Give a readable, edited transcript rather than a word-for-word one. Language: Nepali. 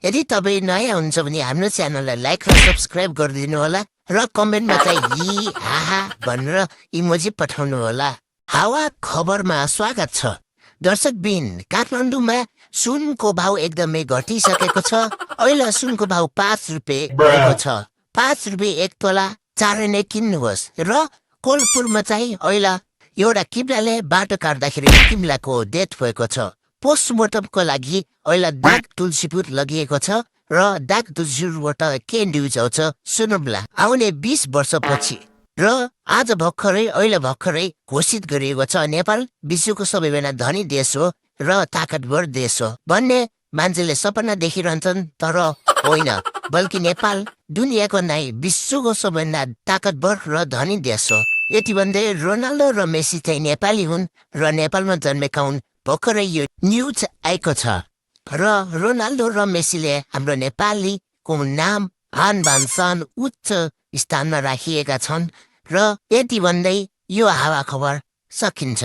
यदि तपाईँ नयाँ हुन्छ भने हाम्रो च्यानललाई लाइक र सब्स्क्राइब गरिदिनु होला र कमेन्टमा चाहिँ हि हाहा भनेर इमोजी पठाउनु होला। हावा खबरमा स्वागत छ। दर्शकबिन, काठमाडौँमा सुनको भाउ एकदमै घटिसकेको छ। अहिले सुनको भाउ 5 रुपियाँ भएको छ। 5 रुपियाँ एक तोला चाँडै नै किन्नुहोस्। र कोलपुरमा चाहिँ अहिले एउटा किब्लाले बाटो काट्दाखेरि किब्लाको डेथ भएको छ। पोस्टमोर्टमको लागि अहिले दाग तुलसीपुर लगिएको छ र दाग तुलसीपुरबाट के न्युज आउँछ सुनौँला। आउने 20 वर्षपछि र आज भर्खरै घोषित गरिएको छ नेपाल विश्वको सबैभन्दा धनी देश हो र ताकतवर देश हो भन्ने मान्छेले सपना देखिरहन्छन्, तर होइन, बल्कि नेपाल दुनियाँको नै विश्वको सबैभन्दा ताकतवर र धनी देश हो। यति भन्दै रोनाल्डो र मेसी चाहिँ नेपाली हुन् र नेपालमा जन्मेका हुन्। भर्खरै यो न्युज आएको छ र रोनाल्डो र मेसीले हाम्रो नेपालीको नाम आन बान शान उच्च स्थानमा राखिएका छन्। र यति भन्दै यो हावा खबर सकिन्छ।